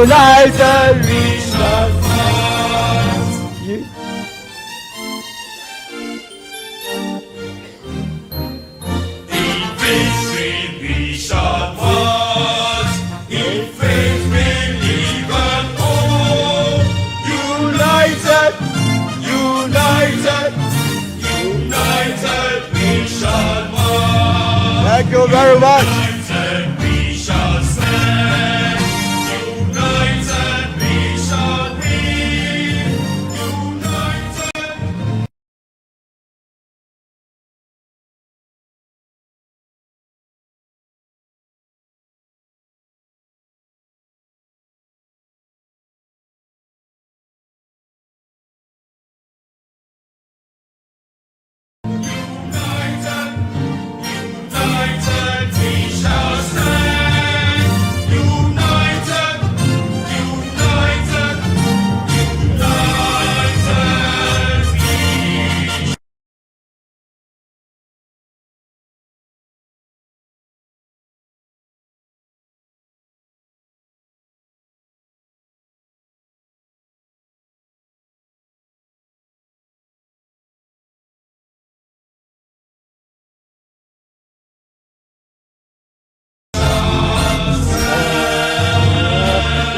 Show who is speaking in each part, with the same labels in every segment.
Speaker 1: United we shall fight.
Speaker 2: In victory we shall march. In faith believe and hope. United, united, united we shall march.
Speaker 1: Thank you very much.
Speaker 2: United we shall stand. United we shall win. United. United we shall stand. United, united, united we.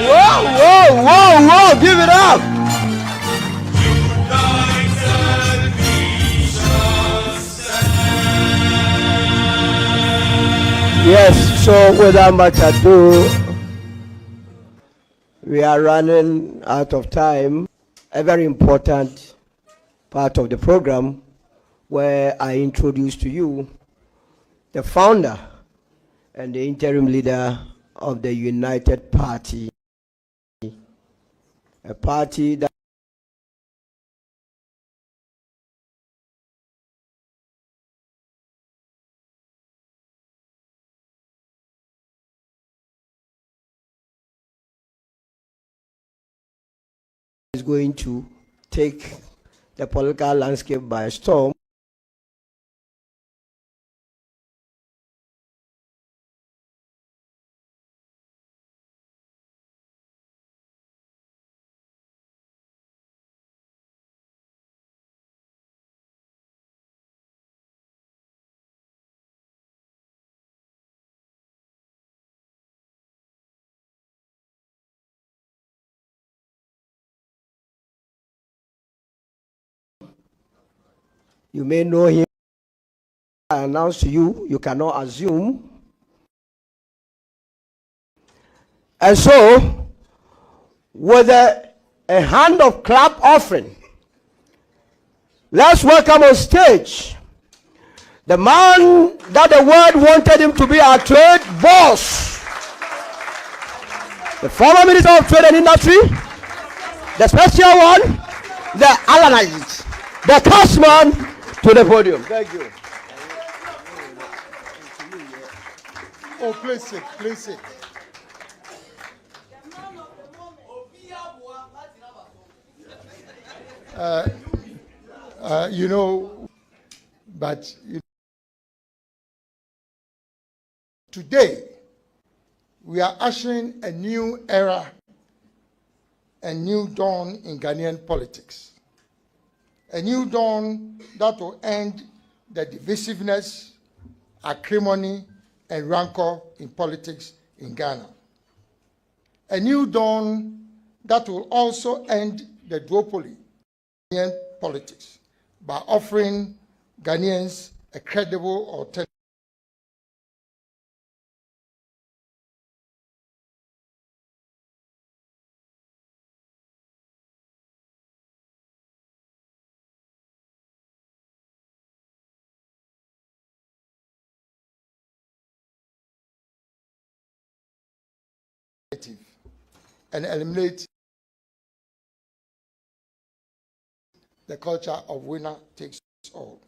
Speaker 1: Whoa, whoa, whoa, whoa, give it up.
Speaker 2: United we shall stand.
Speaker 1: Yes, so without much ado, we are running out of time. A very important part of the program where I introduce to you the founder and the interim leader of the United Party, a party that is going to take the political landscape by storm. You may know him. I announce to you, you cannot assume. And so, with a hand of clap offering, let's welcome on stage the man that the world wanted him to be our trade boss, the former Minister of Trade and Industry, the special one, the analyst, the cashman, to the podium. Thank you.
Speaker 3: Oh, please sit, please sit. You know, but today we are ushering a new era, a new dawn in Ghanaian politics. A new dawn that will end the divisiveness, acrimony, and rancor in politics in Ghana. A new dawn that will also end the duopoly in politics by offering Ghanaians a credible alternative and eliminate the culture of winner takes all.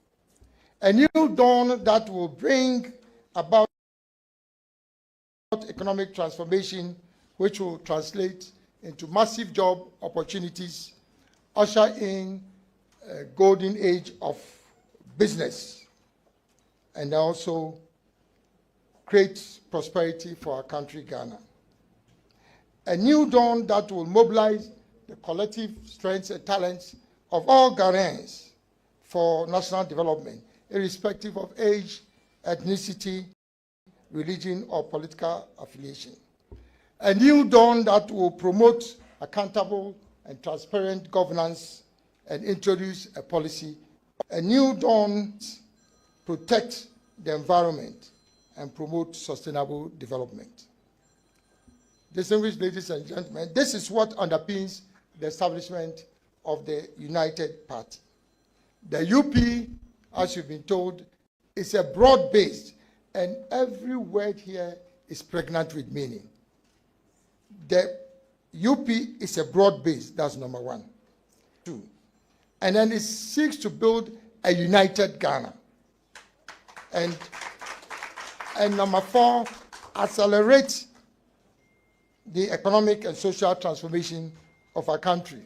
Speaker 3: A new dawn that will bring about economic transformation, which will translate into massive job opportunities, usher in a golden age of business, and also create prosperity for our country, Ghana. a new dawn that will mobilize the collective strengths and talents of all Ghanaians for national development, irrespective of age, ethnicity, religion, or political affiliation. A new dawn that will promote accountable and transparent governance and introduce a policy. A new dawn protect the environment and promote sustainable development. Distinguished ladies and gentlemen, this is what underpins the establishment of the United Party. The UP, as you've been told, is a broad-based, and every word here is pregnant with meaning. The UP is a broad-based, that's number one. Two, and then it seeks to build a united Ghana. And number four, accelerate the economic and social transformation of our country.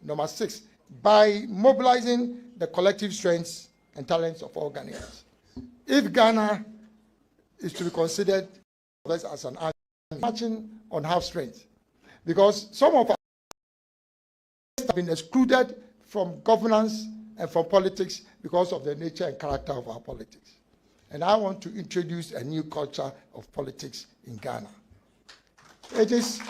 Speaker 3: Number six, by mobilizing the collective strengths and talents of all Ghanaians. If Ghana is to be considered as an army, marching on half strength, because some of us have been excluded from governance and from politics because of the nature and character of our politics. And I want to introduce a new culture of politics in Ghana. It is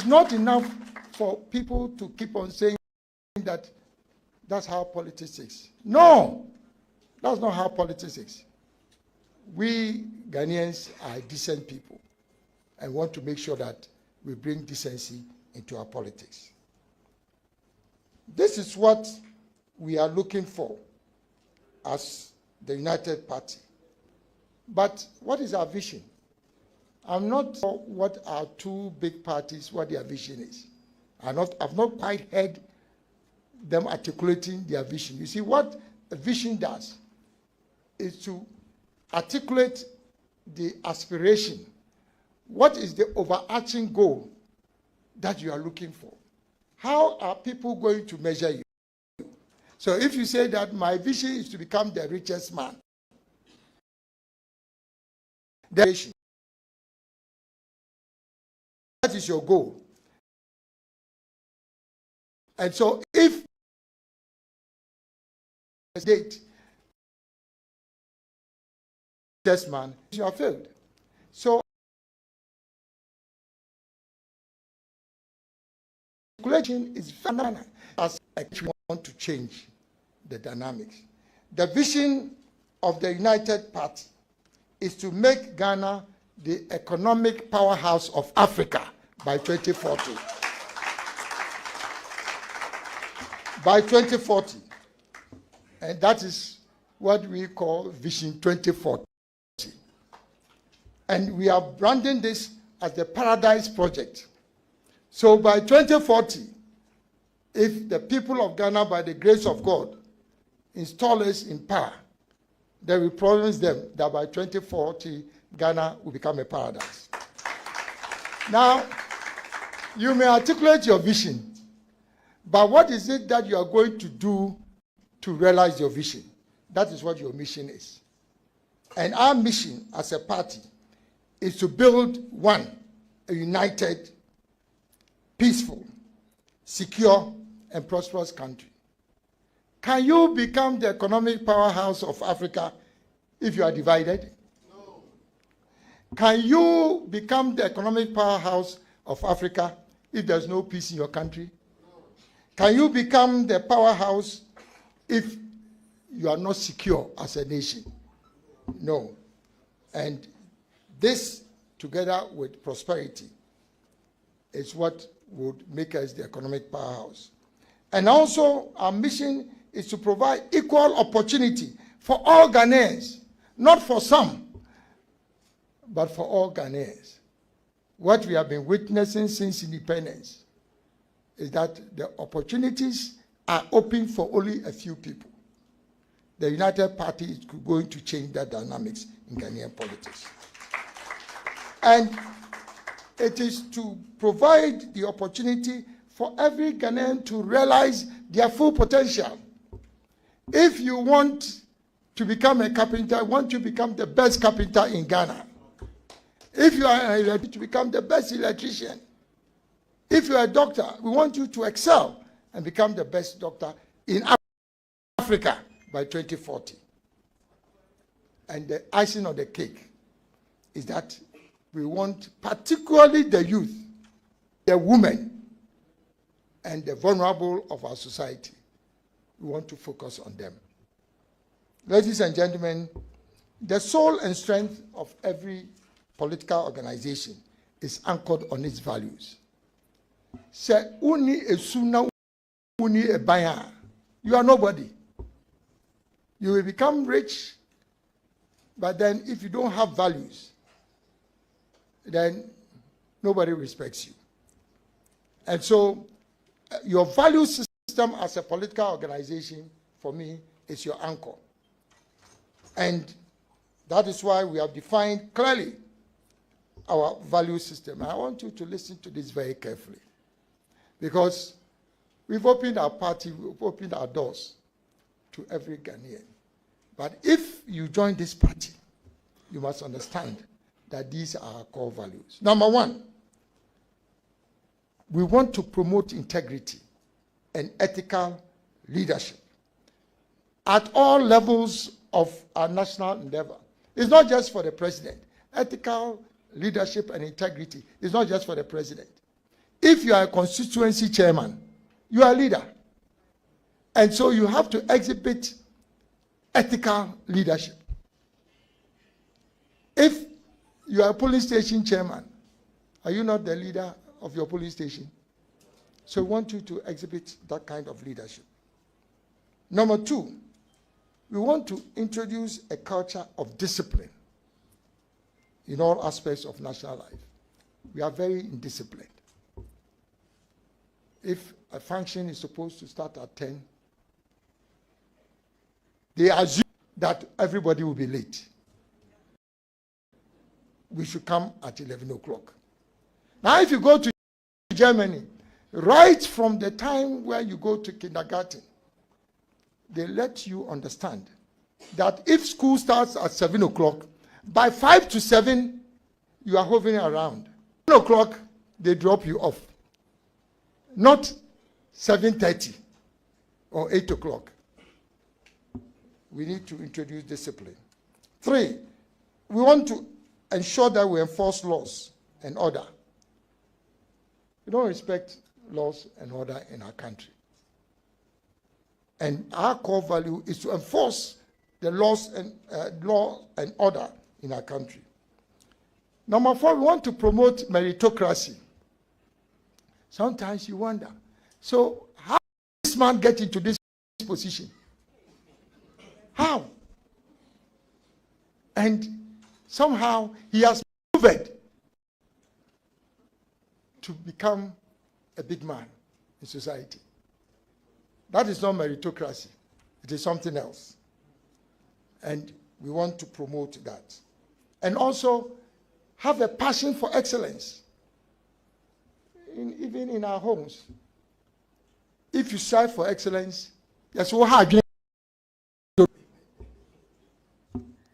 Speaker 3: not enough for people to keep on saying that that's how politics is. No, that's not how politics is. We Ghanaians are decent people and want to make sure that we bring decency into our politics. This is what we are looking for as the United Party. But what is our vision? I'm not sure what our two big parties, what their vision is. I've not quite heard them articulating their vision. You see, what a vision does is to articulate the aspiration. What is the overarching goal that you are looking for? How are people going to measure you? So if you say that my vision is to become the richest man, that is your goal. And so if date richest man, you have failed. So calculation is fundamental as we want to change the dynamics. The vision of the United Party is to make Ghana the economic powerhouse of Africa by 2040. By 2040. And that is what we call Vision 2040. And we are branding this as the Paradise Project. So by 2040, if the people of Ghana, by the grace of God, install us in power, then we promise them that by 2040, Ghana will become a paradise. Now, you may articulate your vision, but what is it that you are going to do to realize your vision? That is what your mission is. And our mission as a party is to build, one, a united, peaceful, secure, and prosperous country. Can you become the economic powerhouse of Africa if you are divided? No. Can you become the economic powerhouse of Africa if there's no peace in your country? No. Can you become the powerhouse if you are not secure as a nation? No. And this, together with prosperity, is what would make us the economic powerhouse. And also, our mission is to provide equal opportunity for all Ghanaians, not for some, but for all Ghanaians. What we have been witnessing since independence is that the opportunities are open for only a few people. The United Party is going to change that dynamics in Ghanaian politics. And it is to provide the opportunity for every Ghanaian to realize their full potential. If you want to become a carpenter, want to become the best carpenter in Ghana. If you are to become the best electrician, If you're a doctor, we want you to excel and become the best doctor in Africa by 2040. And the icing on the cake is that we want particularly the youth, the women, and the vulnerable of our society. We want to focus on them. Ladies and gentlemen, the soul and strength of every political organization is anchored on its values. Say, uni esuna uni ebaya, you are nobody. You will become rich, but then if you don't have values, then nobody respects you. And so, your value system as a political organization, for me, is your anchor. And that is why we have defined clearly our value system. And I want you to listen to this very carefully. Because we've opened our party, we've opened our doors to every Ghanaian. But if you join this party, you must understand that these are our core values. Number one, we want to promote integrity and ethical leadership at all levels of our national endeavor. It's not just for the president. Ethical leadership and integrity is not just for the president. If you are a constituency chairman, you are a leader. And so you have to exhibit ethical leadership. If you are a police station chairman, are you not the leader of your police station? So we want you to exhibit that kind of leadership. Number two, we want to introduce a culture of discipline in all aspects of national life. We are very indisciplined. If a function is supposed to start at 10, they assume that everybody will be late. We should come at 11 o'clock. Now, if you go to Germany, right from the time where you go to kindergarten, they let you understand that if school starts at 7 o'clock, by 5 to 7, you are hovering around. 7 o'clock, they drop you off. Not 7:30 or 8 o'clock. We need to introduce discipline. 3, we want to ensure that we enforce laws and order. We don't respect laws and order in our country. And our core value is to enforce the laws and law and order in our country. Number 4, we want to promote meritocracy. Sometimes you wonder, so how did this man get into this position? How? And somehow he has moved to become a big man in society. That is not meritocracy. It is something else. And we want to promote that. And also have a passion for excellence. Even in our homes. If you strive for excellence, yes, we'll have.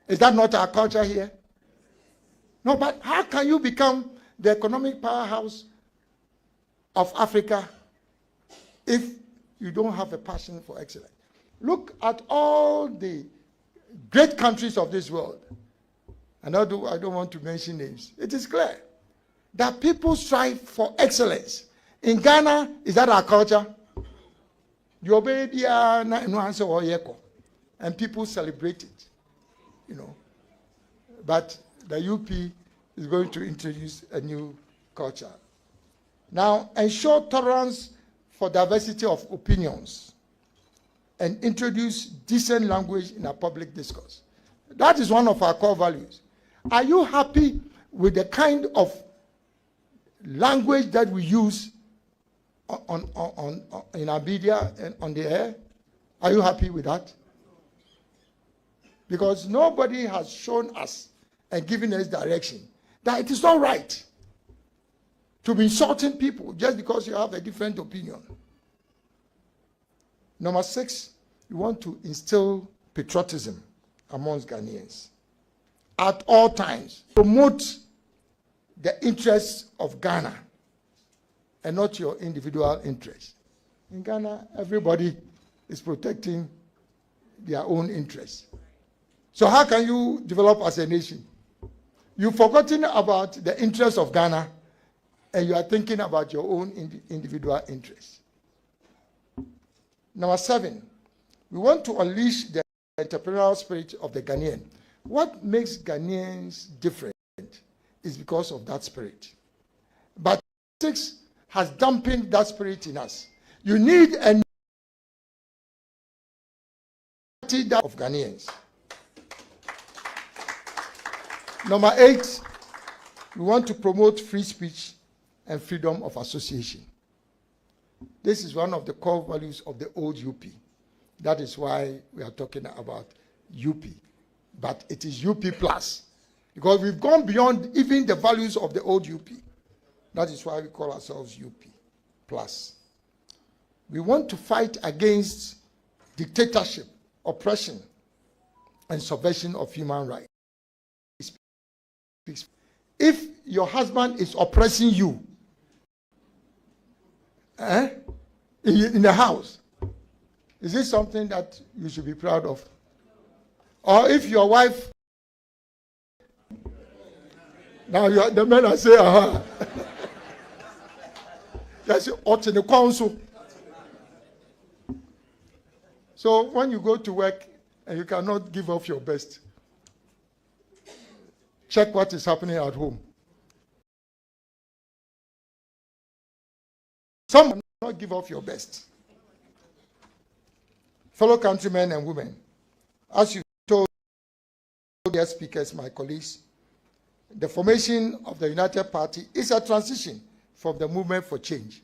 Speaker 3: Is that not our culture here? No, but how can you become the economic powerhouse of Africa if you don't have a passion for excellence? Look at all the great countries of this world. And I don't want to mention names. It is clear that people strive for excellence. In Ghana, is that our culture? And people celebrate it, you know. But the UP is going to introduce a new culture. Now, ensure tolerance for diversity of opinions and introduce decent language in our public discourse. That is one of our core values. Are you happy with the kind of language that we use in our media and on the air? Are you happy with that? Because nobody has shown us and given us direction that it is not right to be insulting people just because you have a different opinion. Number 6, we want to instill patriotism amongst Ghanaians at all times. Promote the interests of Ghana and not your individual interests. In Ghana, everybody is protecting their own interests. So how can you develop as a nation? You've forgotten about the interests of Ghana, and you are thinking about your own individual interests. Number 7, we want to unleash the entrepreneurial spirit of the Ghanaian. What makes Ghanaians different is because of that spirit. But politics has dampened that spirit in us. You need a party of Ghanaians. Number 8, we want to promote free speech and freedom of association. This is one of the core values of the old UP. That is why we are talking about UP. But it is UP plus. Because we've gone beyond even the values of the old UP. That is why we call ourselves UP plus. We want to fight against dictatorship, oppression, and subversion of human rights. If your husband is oppressing you in the house, is this something that you should be proud of? Or if your wife, now the men are saying, that's out in the council. So when you go to work and you cannot give off your best, check what is happening at home. Some cannot give off your best. Fellow countrymen and women, as you told the speakers, my colleagues, the formation of the United Party is a transition from the movement for change.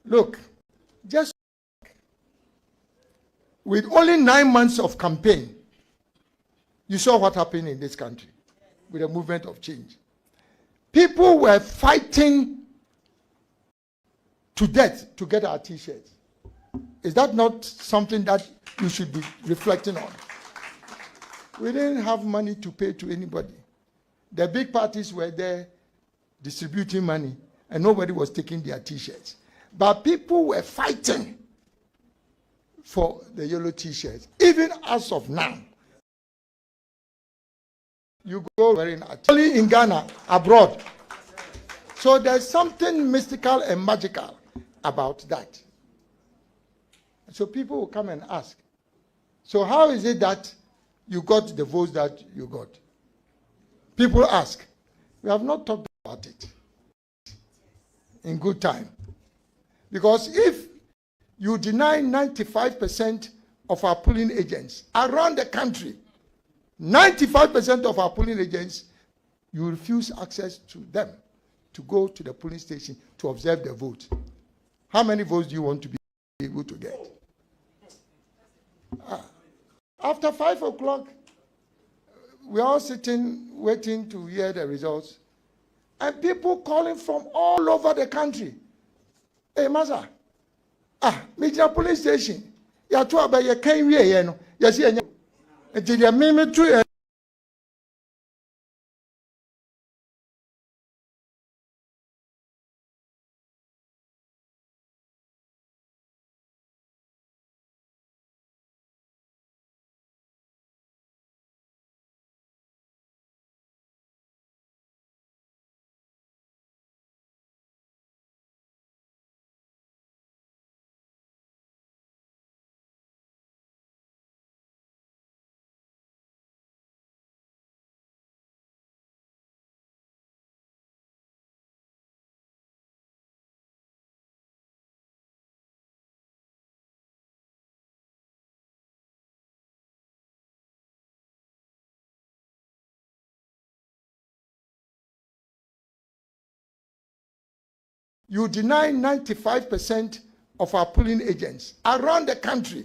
Speaker 3: Look, just with only 9 months of campaign, you saw what happened in this country with the movement of change. People were fighting to death to get our T-shirts. Is that not something that you should be reflecting on? We didn't have money to pay to anybody. The big parties were there distributing money, and nobody was taking their T-shirts. But people were fighting for the yellow T-shirts. Even as of now, you go wearing only in Ghana, abroad. So there's something mystical and magical about that. So people will come and ask, so how is it that you got the votes that you got? People ask. We have not talked about it in good time. Because if you deny 95% of our polling agents around the country, 95% of our polling agents, you refuse access to them to go to the polling station to observe the vote. How many votes do you want to be able to get? After 5 o'clock, we're all sitting, waiting to hear the results. And people calling from all over the country. Hey, Maza, Major Police Station. You are talking about your career, you know. You see, until you made me you deny 95% of our polling agents around the country.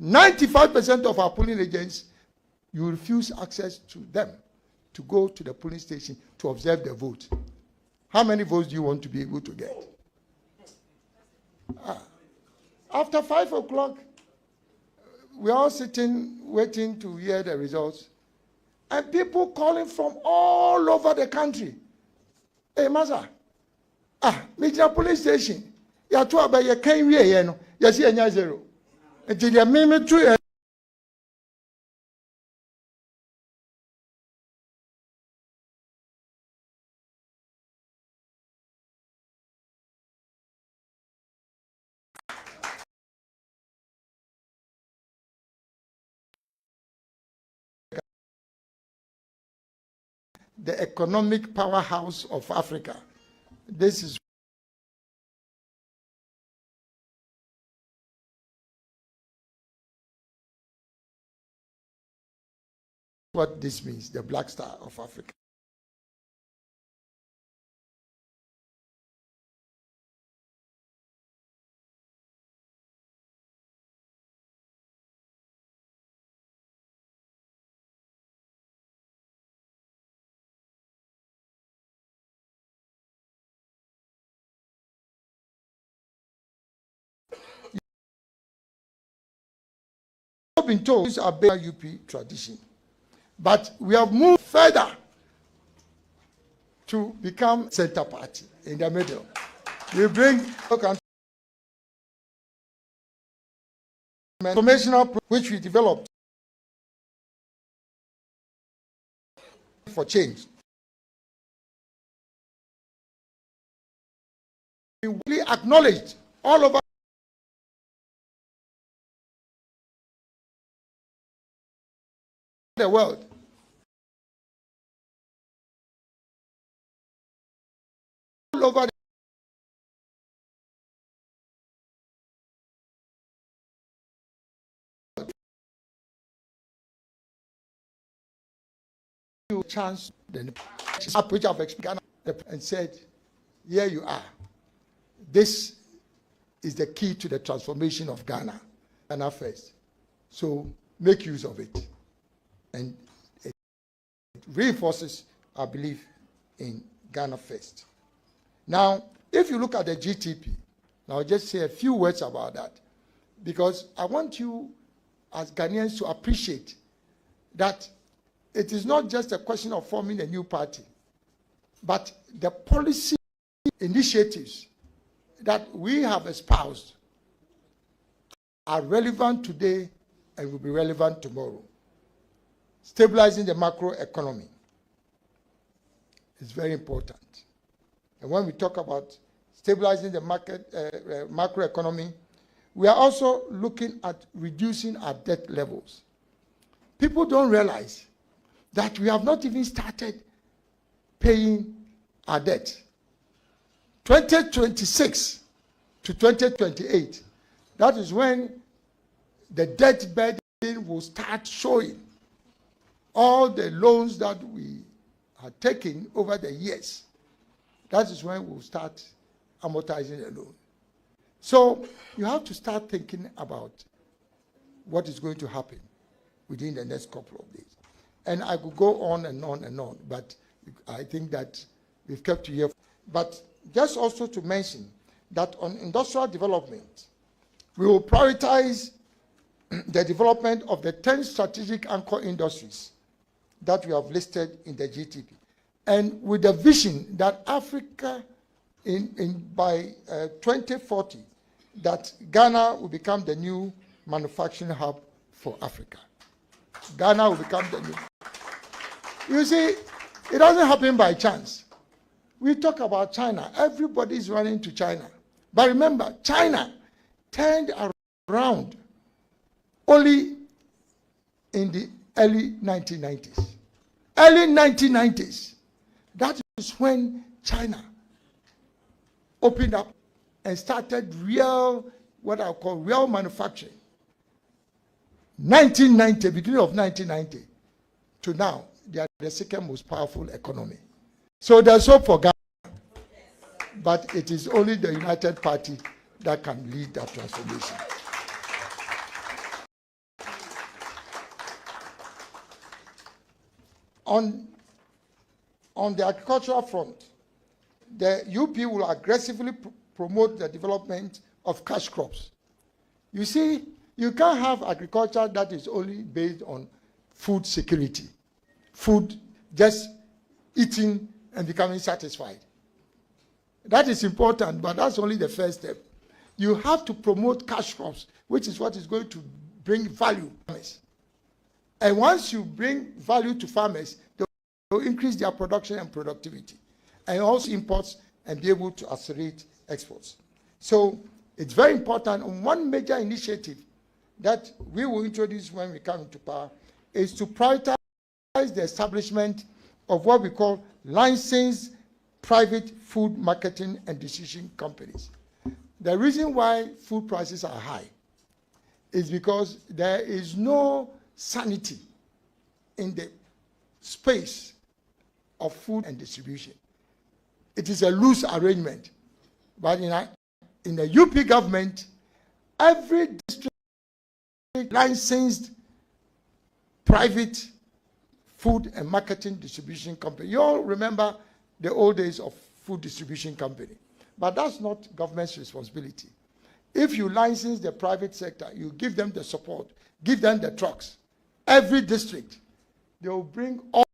Speaker 3: 95% of our polling agents, you refuse access to them to go to the polling station to observe the vote. How many votes do you want to be able to get? After 5 o'clock, we're all sitting, waiting to hear the results. And people calling from all over the country. Hey, Maza, Major police station. You are told about your can't be a no. You see a zero. Until you made me true. The economic powerhouse of Africa. This is what this means, the Black Star of Africa. I've been told these are UP tradition, but we have moved further to become center party in the middle. We bring transformational which we developed for change. We really acknowledged all over the world. All over the chance then which I've explained and said, here you are. This is the key to the transformation of Ghana. Ghana first. So make use of it. And it reinforces our belief in Ghana first. Now, if you look at the GTP, I'll just say a few words about that, because I want you as Ghanaians to appreciate that it is not just a question of forming a new party, but the policy initiatives that we have espoused are relevant today and will be relevant tomorrow. Stabilizing the macroeconomy is very important. And when we talk about stabilizing the macroeconomy, we are also looking at reducing our debt levels. People don't realize that we have not even started paying our debt. 2026 to 2028, that is when the debt burden will start showing. All the loans that we had taken over the years, that is when we'll start amortizing the loan. So you have to start thinking about what is going to happen within the next couple of days. And I could go on and on and on, but I think that we've kept you here. But just also to mention that on industrial development, we will prioritize the development of the 10 strategic anchor industries that we have listed in the GTP, and with the vision that Africa, by 2040, that Ghana will become the new manufacturing hub for Africa. Ghana will become the new. You see, it doesn't happen by chance. We talk about China. Everybody is running to China. But remember, China turned around only in the early 1990s. Early 1990s. That is when China opened up and started real, what I call real manufacturing. 1990, beginning of 1990 to now, they are the second most powerful economy. So there's hope for Ghana. But it is only the United Party that can lead that transformation. On the agricultural front, the UP will aggressively promote the development of cash crops. You see, you can't have agriculture that is only based on food security, food just eating and becoming satisfied. That is important, but that's only the first step. You have to promote cash crops, which is what is going to bring value to farmers. And once you bring value to farmers, they will increase their production and productivity, and also imports, and be able to accelerate exports. So it's very important. And one major initiative that we will introduce when we come into power is to prioritize the establishment of what we call licensed private food marketing and distribution companies. The reason why food prices are high is because there is no sanity in the space of food and distribution. It is a loose arrangement. But in the UP government, every district licensed private food and marketing distribution company. You all remember the old days of food distribution company. But that's not government's responsibility. If you license the private sector, you give them the support, give them the trucks. Every district, they will bring all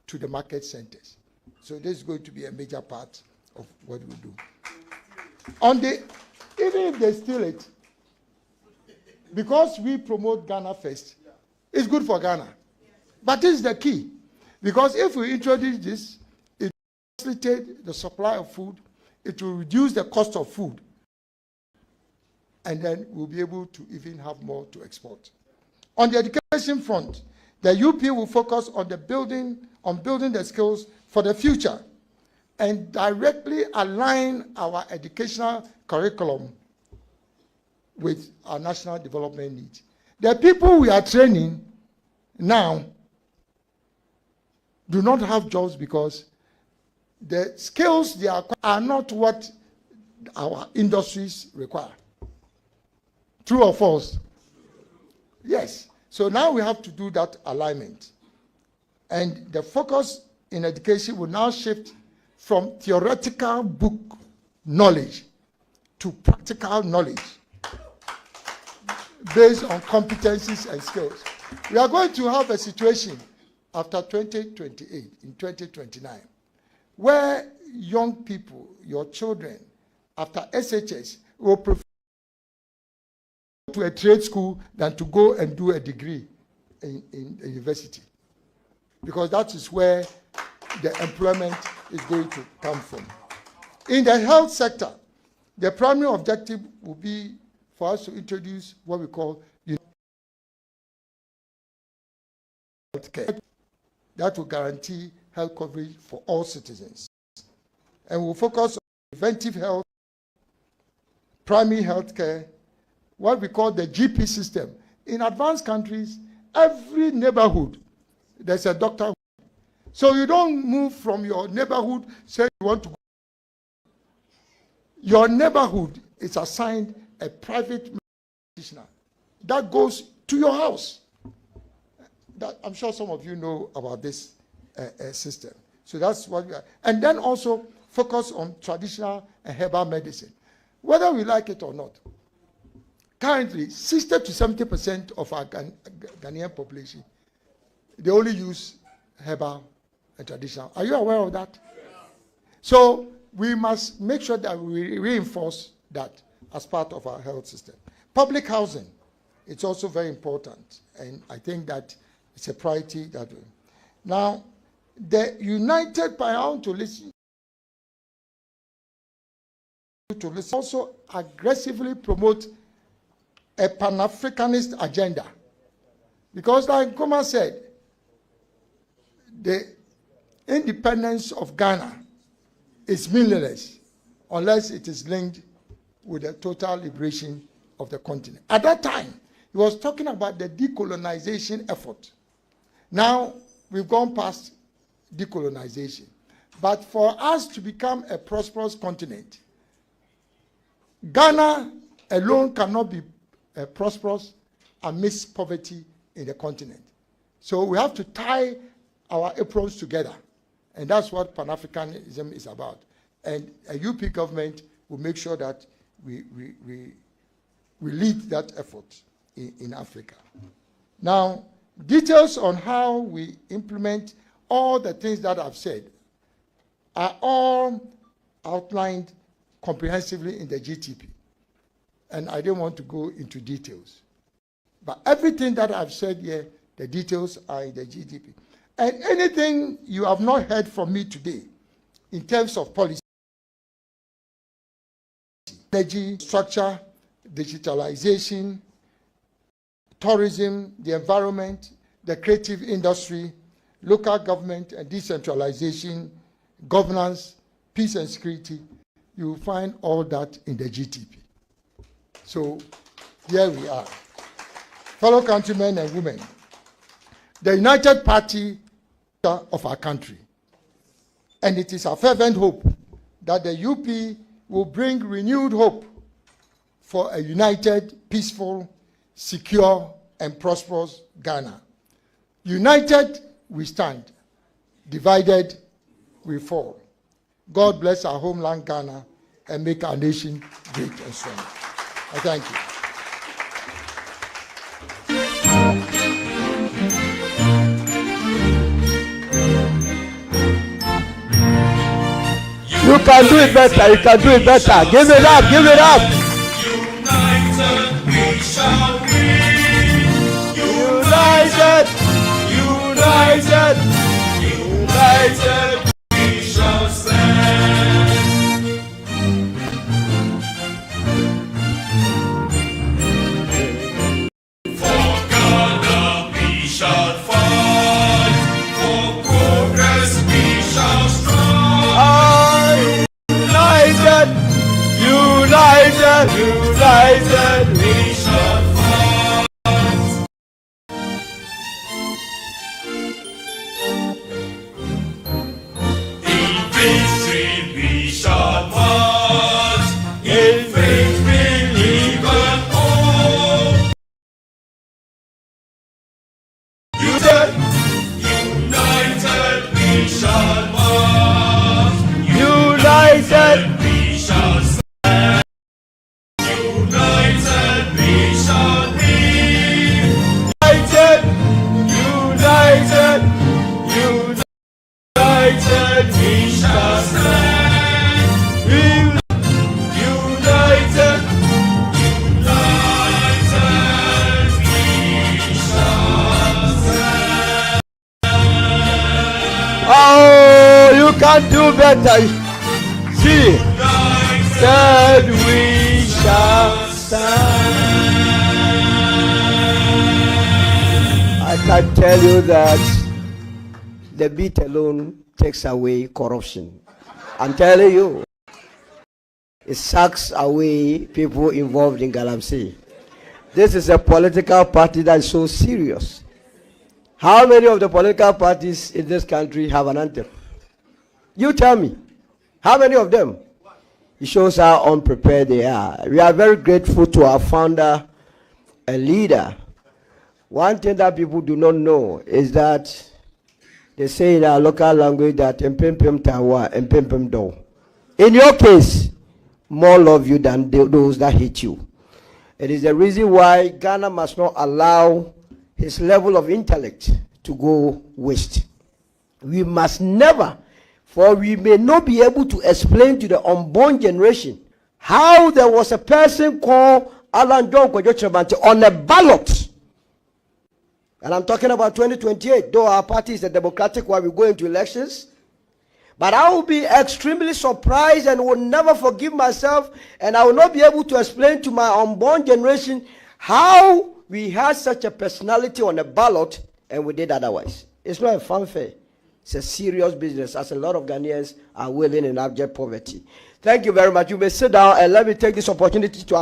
Speaker 3: to the market centers. So this is going to be a major part of what we do. Even if they steal it, because we promote Ghana first, it's good for Ghana. But this is the key. Because if we introduce this, it will facilitate the supply of food, it will reduce the cost of food, and then we'll be able to even have more to export. On the education front, the UP will focus on building the skills for the future and directly align our educational curriculum with our national development needs. The people we are training now do not have jobs because the skills they are not what our industries require. True or false? Yes. So now we have to do that alignment. And the focus in education will now shift from theoretical book knowledge to practical knowledge based on competencies and skills. We are going to have a situation after 2028, in 2029, where young people, your children, after SHS, will prefer to a trade school than to go and do a degree in a university. Because that is where the employment is going to come from. In the health sector, the primary objective will be for us to introduce what we call healthcare. That will guarantee health coverage for all citizens. And we'll focus on preventive health, primary health care, what we call the GP system. In advanced countries, every neighborhood, there's a doctor. So you don't move from your neighborhood, say you want to go. Your neighborhood is assigned a private practitioner that goes to your house. That, I'm sure some of you know about this system. So that's what we are. And then also focus on traditional and herbal medicine. Whether we like it or not, currently 60 to 70% of our Ghanaian population, they only use herbal and traditional. Are you aware of that? Yes. So we must make sure that we reinforce that as part of our health system. Public housing, it's also very important, and I think that it's a priority that way. Now, the United Pound to listen also aggressively promote a Pan-Africanist agenda. Because like Nkrumah said, the independence of Ghana is meaningless unless it is linked with the total liberation of the continent. At that time, he was talking about the decolonization effort. Now, we've gone past decolonization. But for us to become a prosperous continent, Ghana alone cannot be prosperous amidst poverty in the continent. So we have to tie our aprons together. And that's what Pan-Africanism is about. And a UP government will make sure that we lead that effort in Africa. Now, details on how we implement all the things that I've said are all outlined comprehensively in the GTP. And I don't want to go into details. But everything that I've said here, the details are in the GTP. And anything you have not heard from me today in terms of policy, energy, structure, digitalization, tourism, the environment, the creative industry, local government and decentralization, governance, peace and security, you will find all that in the GTP. So here we are. Fellow countrymen and women, the United Party of our country, and it is our fervent hope that the UP will bring renewed hope for a united, peaceful, secure, and prosperous Ghana. United, we stand. Divided, we fall. God bless our homeland Ghana and make our nation great and strong. I thank you.
Speaker 1: You can do it better. You can do it better. Give it up. Give it up.
Speaker 2: United we shall win.
Speaker 1: United. United.
Speaker 2: United we shall stand. For Ghana we shall fight. For progress we shall strive.
Speaker 1: United. United. United.
Speaker 2: We shall fight. In victory we shall march. In faith believe and hope. United we shall march.
Speaker 1: United.
Speaker 2: We shall stand. United we shall win.
Speaker 1: United. United. United.
Speaker 2: We shall stand.
Speaker 1: United.
Speaker 2: United we shall stand.
Speaker 1: Oh, you can do better. See, said we shall stand. I can tell you that the beat alone takes away corruption. I'm telling you, it sucks away people involved in Galamsey. This is a political party that is so serious. How many of the political parties in this country have an anthem? You tell me. How many of them? It shows how unprepared they are. We are very grateful to our founder and leader. One thing that people do not know is that they say in our local language that "Mpempem tawa, mpempem do." In your case, more love you than those that hate you. It is the reason why Ghana must not allow his level of intellect to go waste. We must never, for we may not be able to explain to the unborn generation how there was a person called Alan John Kyerematen on a ballot. And I'm talking about 2028, though our party is a democratic one, we go into elections. But I will be extremely surprised and will never forgive myself, and I will not be able to explain to my unborn generation how we had such a personality on a ballot and we did otherwise. It's not a fanfare. It's a serious business, as a lot of Ghanaians are willing in abject poverty. Thank you very much. You may sit down and let me take this opportunity to